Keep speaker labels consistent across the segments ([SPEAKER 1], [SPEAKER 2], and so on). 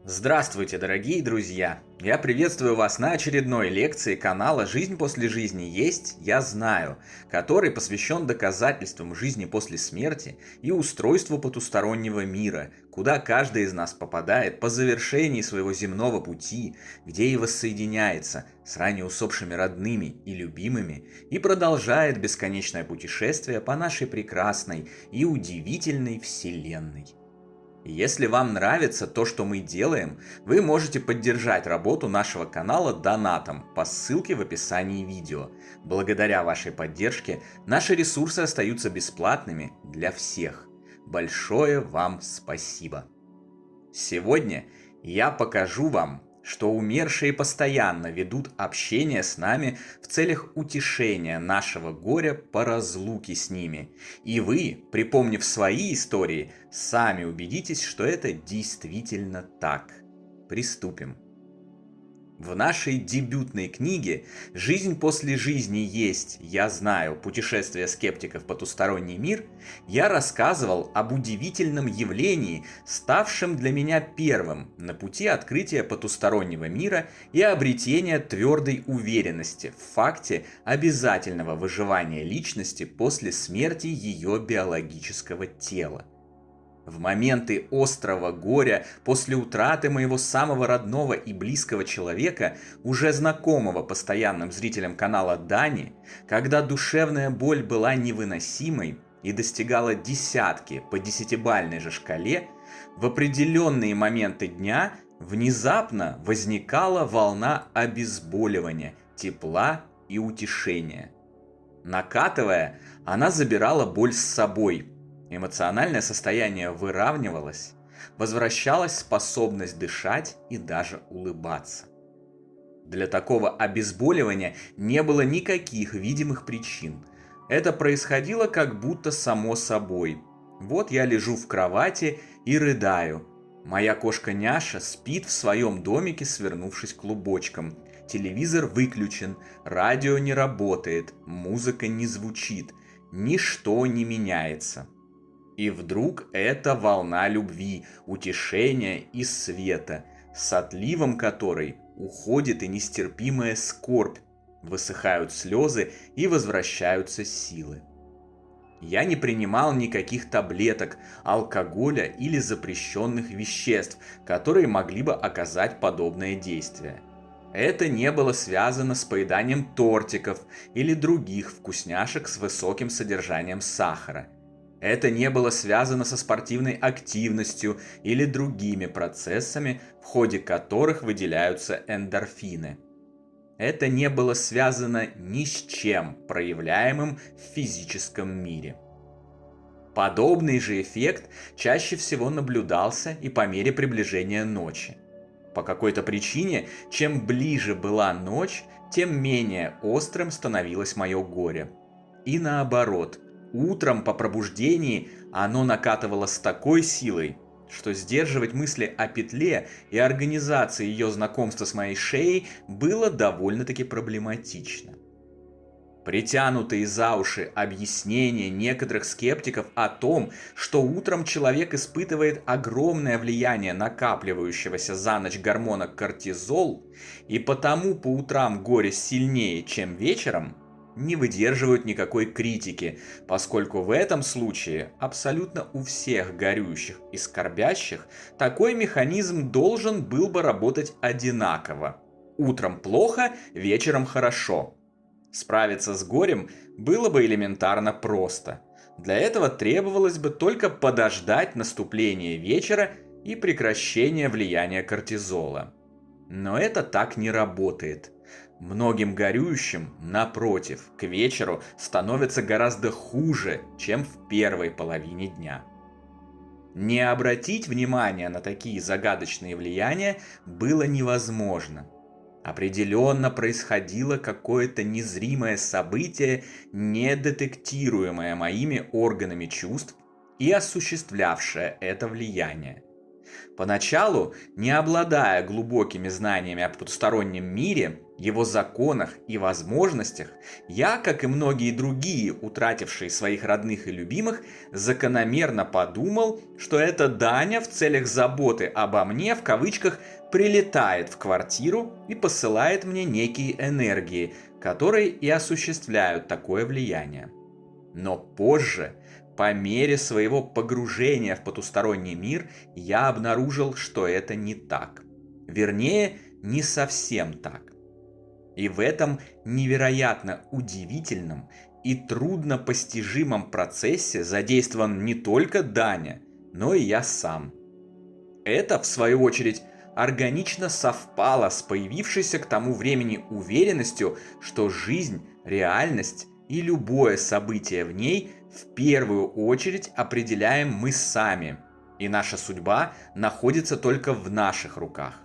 [SPEAKER 1] Здравствуйте, дорогие друзья! Я приветствую вас на очередной лекции канала «Жизнь после жизни есть, я знаю», который посвящен доказательствам жизни после смерти и устройству потустороннего мира, куда каждый из нас попадает по завершении своего земного пути, где и воссоединяется с ранее усопшими родными и любимыми и продолжает бесконечное путешествие по нашей прекрасной и удивительной Вселенной. Если вам нравится то, что мы делаем, вы можете поддержать работу нашего канала донатом по ссылке в описании видео. Благодаря вашей поддержке наши ресурсы остаются бесплатными для всех. Большое вам спасибо! Сегодня я покажу вам, что умершие постоянно ведут общение с нами в целях утешения нашего горя по разлуке с ними. И вы, припомнив свои истории, сами убедитесь, что это действительно так. Приступим. В нашей дебютной книге «Жизнь после жизни есть, я знаю. Путешествие скептиков в потусторонний мир» я рассказывал об удивительном явлении, ставшем для меня первым на пути открытия потустороннего мира и обретения твердой уверенности в факте обязательного выживания личности после смерти ее биологического тела. В моменты острого горя, после утраты моего самого родного и близкого человека, уже знакомого постоянным зрителям канала Дани, когда душевная боль была невыносимой и достигала десятки по десятибалльной же шкале, в определенные моменты дня внезапно возникала волна обезболивания, тепла и утешения. Накатывая, она забирала боль с собой. Эмоциональное состояние выравнивалось, возвращалась способность дышать и даже улыбаться. Для такого обезболивания не было никаких видимых причин. Это происходило как будто само собой. Вот я лежу в кровати и рыдаю. Моя кошка Няша спит в своем домике, свернувшись клубочком. Телевизор выключен, радио не работает, музыка не звучит, ничто не меняется. И вдруг эта волна любви, утешения и света, с отливом которой уходит и нестерпимая скорбь, высыхают слезы и возвращаются силы. Я не принимал никаких таблеток, алкоголя или запрещенных веществ, которые могли бы оказать подобное действие. Это не было связано с поеданием тортиков или других вкусняшек с высоким содержанием сахара. Это не было связано со спортивной активностью или другими процессами, в ходе которых выделяются эндорфины. Это не было связано ни с чем, проявляемым в физическом мире. Подобный же эффект чаще всего наблюдался и по мере приближения ночи. По какой-то причине, чем ближе была ночь, тем менее острым становилось мое горе. И наоборот, утром по пробуждении оно накатывало с такой силой, что сдерживать мысли о петле и организации ее знакомства с моей шеей было довольно-таки проблематично. Притянутые за уши объяснения некоторых скептиков о том, что утром человек испытывает огромное влияние накапливающегося за ночь гормона кортизол, и потому по утрам горе сильнее, чем вечером, не выдерживают никакой критики, поскольку в этом случае абсолютно у всех горюющих и скорбящих такой механизм должен был бы работать одинаково. Утром плохо, вечером хорошо. Справиться с горем было бы элементарно просто. Для этого требовалось бы только подождать наступления вечера и прекращения влияния кортизола. Но это так не работает. Многим горюющим, напротив, к вечеру становится гораздо хуже, чем в первой половине дня. Не обратить внимания на такие загадочные влияния было невозможно. Определенно происходило какое-то незримое событие, недетектируемое моими органами чувств и осуществлявшее это влияние. Поначалу, не обладая глубокими знаниями о потустороннем мире, его законах и возможностях, я, как и многие другие, утратившие своих родных и любимых, закономерно подумал, что эта Даня в целях заботы обо мне, в кавычках, прилетает в квартиру и посылает мне некие энергии, которые и осуществляют такое влияние. Но позже, по мере своего погружения в потусторонний мир, я обнаружил, что это не так. Вернее, не совсем так. И в этом невероятно удивительном и труднопостижимом процессе задействован не только Даня, но и я сам. Это, в свою очередь, органично совпало с появившейся к тому времени уверенностью, что жизнь, реальность и любое событие в ней в первую очередь определяем мы сами, и наша судьба находится только в наших руках.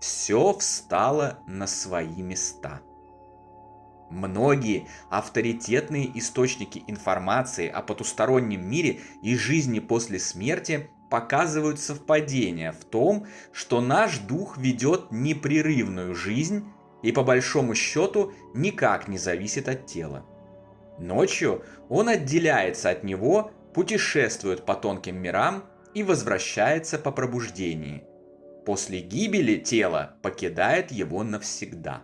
[SPEAKER 1] Все встало на свои места. Многие авторитетные источники информации о потустороннем мире и жизни после смерти показывают совпадение в том, что наш дух ведет непрерывную жизнь и по большому счету никак не зависит от тела. Ночью он отделяется от него, путешествует по тонким мирам и возвращается по пробуждении. После гибели тело покидает его навсегда.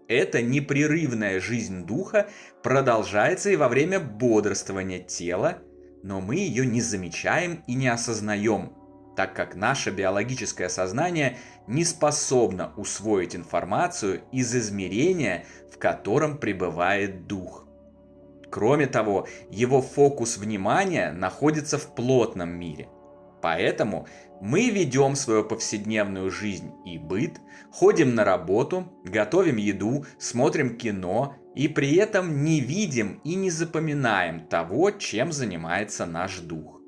[SPEAKER 1] Эта непрерывная жизнь духа продолжается и во время бодрствования тела, но мы ее не замечаем и не осознаем, так как наше биологическое сознание не способно усвоить информацию из измерения, в котором пребывает дух. Кроме того, его фокус внимания находится в плотном мире. Поэтому мы ведем свою повседневную жизнь и быт, ходим на работу, готовим еду, смотрим кино и при этом не видим и не запоминаем того, чем занимается наш дух.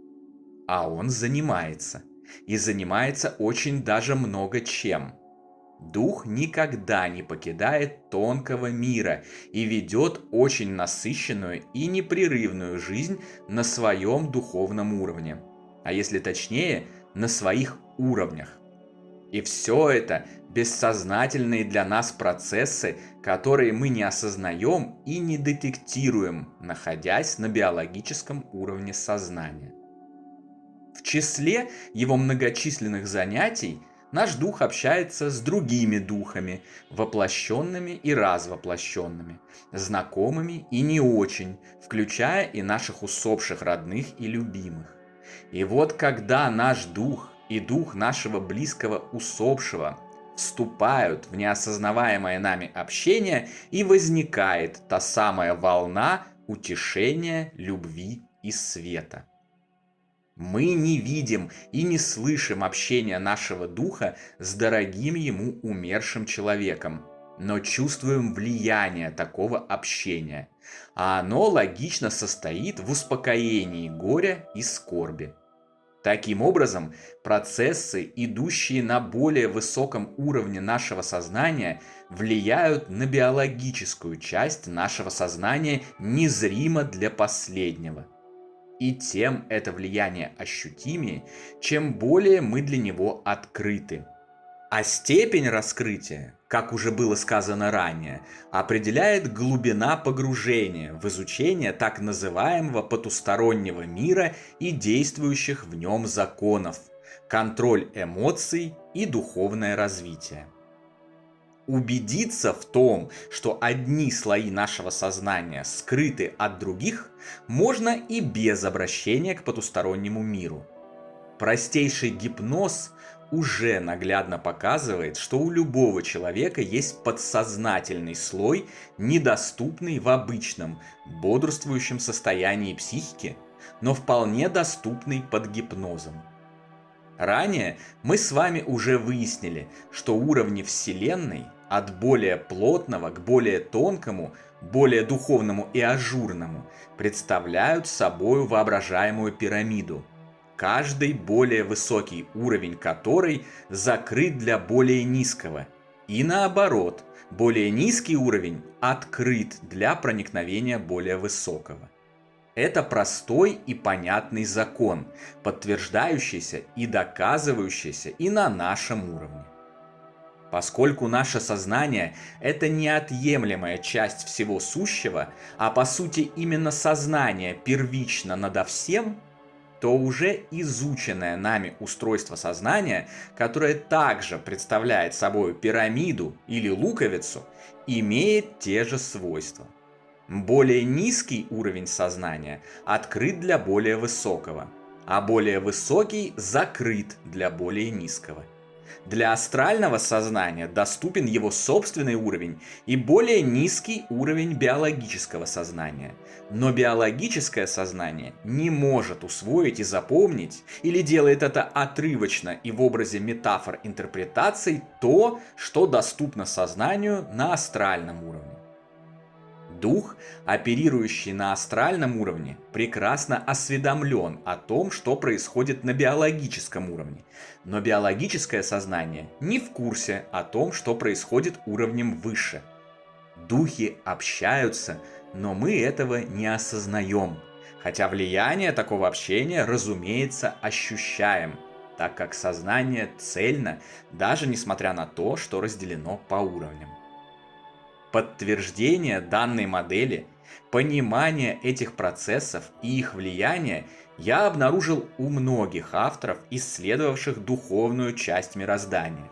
[SPEAKER 1] А он занимается. И занимается очень даже много чем. Дух никогда не покидает тонкого мира и ведет очень насыщенную и непрерывную жизнь на своем духовном уровне. А если точнее, на своих уровнях. И все это бессознательные для нас процессы, которые мы не осознаем и не детектируем, находясь на биологическом уровне сознания. В числе его многочисленных занятий наш дух общается с другими духами, воплощенными и развоплощенными, знакомыми и не очень, включая и наших усопших родных и любимых. И вот когда наш дух и дух нашего близкого усопшего вступают в неосознаваемое нами общение, и возникает та самая волна утешения, любви и света. Мы не видим и не слышим общения нашего духа с дорогим ему умершим человеком, но чувствуем влияние такого общения, а оно логично состоит в успокоении горя и скорби. Таким образом, процессы, идущие на более высоком уровне нашего сознания, влияют на биологическую часть нашего сознания незримо для последнего. И тем это влияние ощутимее, чем более мы для него открыты. А степень раскрытия, как уже было сказано ранее, определяет глубина погружения в изучение так называемого потустороннего мира и действующих в нем законов, контроль эмоций и духовное развитие. Убедиться в том, что одни слои нашего сознания скрыты от других, можно и без обращения к потустороннему миру. Простейший гипноз уже наглядно показывает, что у любого человека есть подсознательный слой, недоступный в обычном, бодрствующем состоянии психики, но вполне доступный под гипнозом. Ранее мы с вами уже выяснили, что уровни Вселенной от более плотного к более тонкому, более духовному и ажурному представляют собой воображаемую пирамиду, каждый более высокий уровень которой закрыт для более низкого, и наоборот, более низкий уровень открыт для проникновения более высокого. Это простой и понятный закон, подтверждающийся и доказывающийся и на нашем уровне. Поскольку наше сознание – это неотъемлемая часть всего сущего, а по сути именно сознание первично надо всем, то уже изученное нами устройство сознания, которое также представляет собой пирамиду или луковицу, имеет те же свойства. Более низкий уровень сознания открыт для более высокого, а более высокий закрыт для более низкого. Для астрального сознания доступен его собственный уровень и более низкий уровень биологического сознания. Но биологическое сознание не может усвоить и запомнить, или делает это отрывочно и в образе метафор интерпретаций, то, что доступно сознанию на астральном уровне. Дух, оперирующий на астральном уровне, прекрасно осведомлен о том, что происходит на биологическом уровне, но биологическое сознание не в курсе о том, что происходит уровнем выше. Духи общаются, но мы этого не осознаем, хотя влияние такого общения, разумеется, ощущаем, так как сознание цельно, даже несмотря на то, что разделено по уровням. Подтверждение данной модели, понимание этих процессов и их влияния я обнаружил у многих авторов, исследовавших духовную часть мироздания.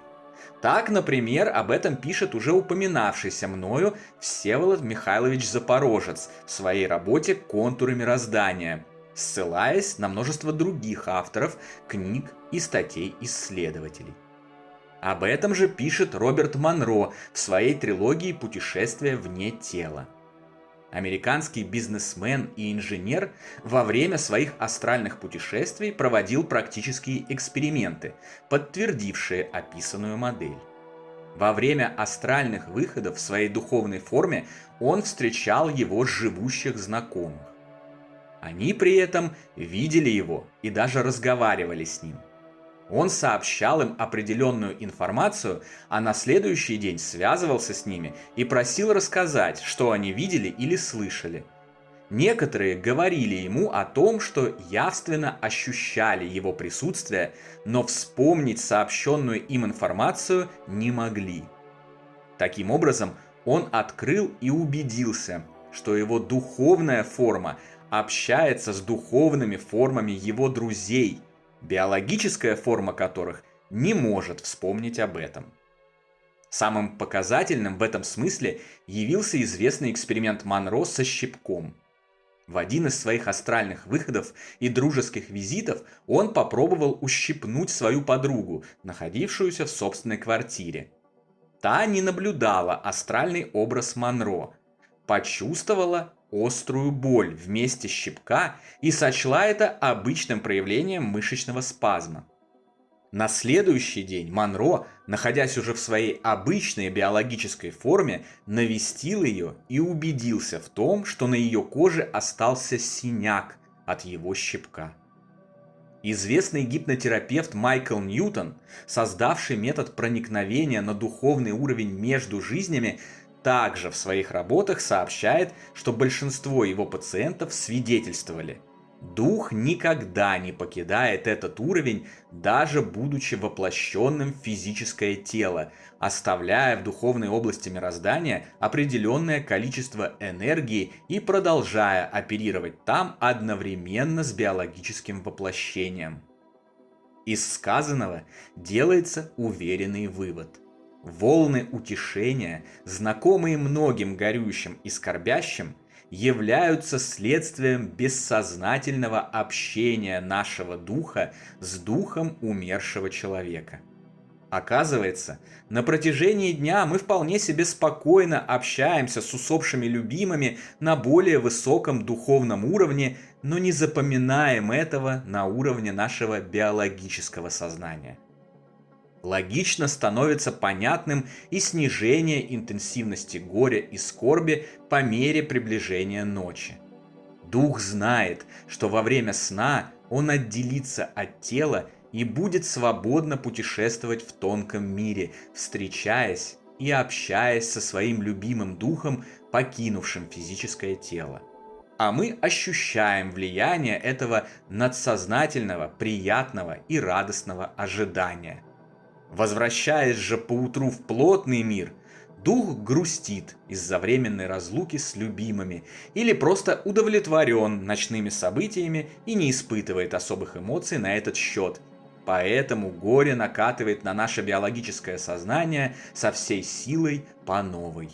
[SPEAKER 1] Так, например, об этом пишет уже упоминавшийся мною Всеволод Михайлович Запорожец в своей работе «Контуры мироздания», ссылаясь на множество других авторов, книг и статей исследователей. Об этом же пишет Роберт Монро в своей трилогии «Путешествие вне тела». Американский бизнесмен и инженер во время своих астральных путешествий проводил практические эксперименты, подтвердившие описанную модель. Во время астральных выходов в своей духовной форме он встречал его живущих знакомых. Они при этом видели его и даже разговаривали с ним. Он сообщал им определенную информацию, а на следующий день связывался с ними и просил рассказать, что они видели или слышали. Некоторые говорили ему о том, что явственно ощущали его присутствие, но вспомнить сообщенную им информацию не могли. Таким образом, он открыл и убедился, что его духовная форма общается с духовными формами его друзей, биологическая форма которых не может вспомнить об этом. Самым показательным в этом смысле явился известный эксперимент Монро со щипком. В один из своих астральных выходов и дружеских визитов он попробовал ущипнуть свою подругу, находившуюся в собственной квартире. Та не наблюдала астральный образ Монро, почувствовала острую боль в месте щипка и сочла это обычным проявлением мышечного спазма. На следующий день Монро, находясь уже в своей обычной биологической форме, навестил ее и убедился в том, что на ее коже остался синяк от его щипка. Известный гипнотерапевт Майкл Ньютон, создавший метод проникновения на духовный уровень между жизнями, также в своих работах сообщает, что большинство его пациентов свидетельствовали: дух никогда не покидает этот уровень, даже будучи воплощенным в физическое тело, оставляя в духовной области мироздания определенное количество энергии и продолжая оперировать там одновременно с биологическим воплощением. Из сказанного делается уверенный вывод. Волны утешения, знакомые многим горюющим и скорбящим, являются следствием бессознательного общения нашего духа с духом умершего человека. Оказывается, на протяжении дня мы вполне себе спокойно общаемся с усопшими любимыми на более высоком духовном уровне, но не запоминаем этого на уровне нашего биологического сознания. Логично становится понятным и снижение интенсивности горя и скорби по мере приближения ночи. Дух знает, что во время сна он отделится от тела и будет свободно путешествовать в тонком мире, встречаясь и общаясь со своим любимым духом, покинувшим физическое тело. А мы ощущаем влияние этого надсознательного, приятного и радостного ожидания. Возвращаясь же поутру в плотный мир, дух грустит из-за временной разлуки с любимыми или просто удовлетворен ночными событиями и не испытывает особых эмоций на этот счет. Поэтому горе накатывает на наше биологическое сознание со всей силой по новой.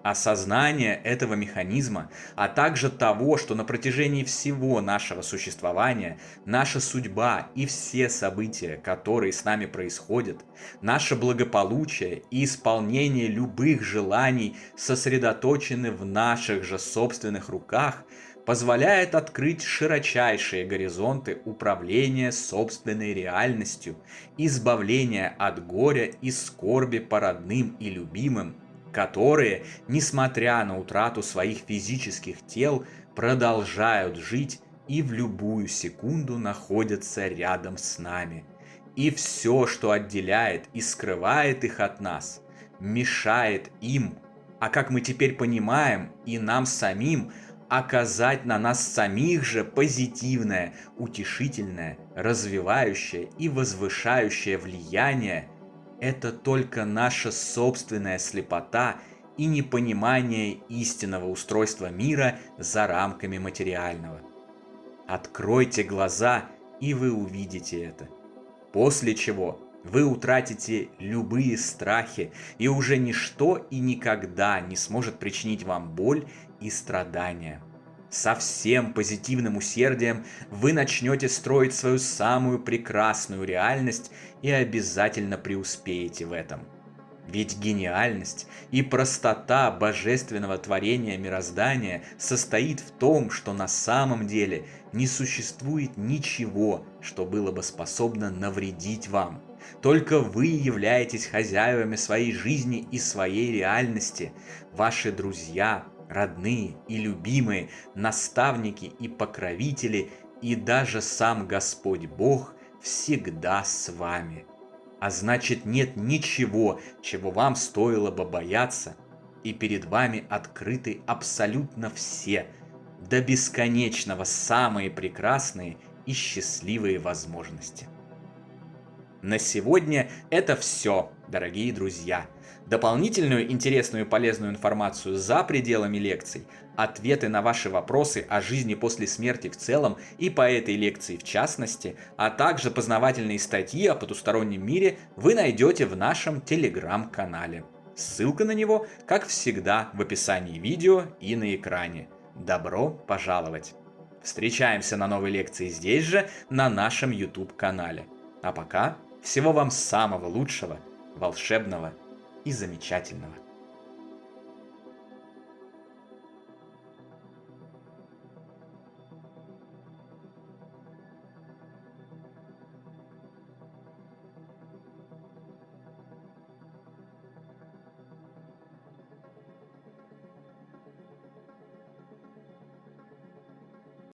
[SPEAKER 1] Осознание этого механизма, а также того, что на протяжении всего нашего существования наша судьба и все события, которые с нами происходят, наше благополучие и исполнение любых желаний сосредоточены в наших же собственных руках, позволяет открыть широчайшие горизонты управления собственной реальностью, избавления от горя и скорби по родным и любимым, которые, несмотря на утрату своих физических тел, продолжают жить и в любую секунду находятся рядом с нами. И все, что отделяет и скрывает их от нас, мешает им, а как мы теперь понимаем, и нам самим, оказать на нас самих же позитивное, утешительное, развивающее и возвышающее влияние, это только наша собственная слепота и непонимание истинного устройства мира за рамками материального. Откройте глаза, и вы увидите это. После чего вы утратите любые страхи, и уже ничто и никогда не сможет причинить вам боль и страдания. Со всем позитивным усердием вы начнете строить свою самую прекрасную реальность и обязательно преуспеете в этом. Ведь гениальность и простота божественного творения мироздания состоит в том, что на самом деле не существует ничего, что было бы способно навредить вам. Только вы являетесь хозяевами своей жизни и своей реальности. Ваши друзья, родные и любимые, наставники и покровители, и даже сам Господь Бог всегда с вами. А значит, нет ничего, чего вам стоило бы бояться, и перед вами открыты абсолютно все, до бесконечного самые прекрасные и счастливые возможности. На сегодня это все, дорогие друзья. Дополнительную интересную и полезную информацию за пределами лекций, ответы на ваши вопросы о жизни после смерти в целом и по этой лекции в частности, а также познавательные статьи о потустороннем мире вы найдете в нашем телеграм-канале. Ссылка на него, как всегда, в описании видео и на экране. Добро пожаловать! Встречаемся на новой лекции здесь же, на нашем YouTube-канале. А пока всего вам самого лучшего, волшебного и замечательного.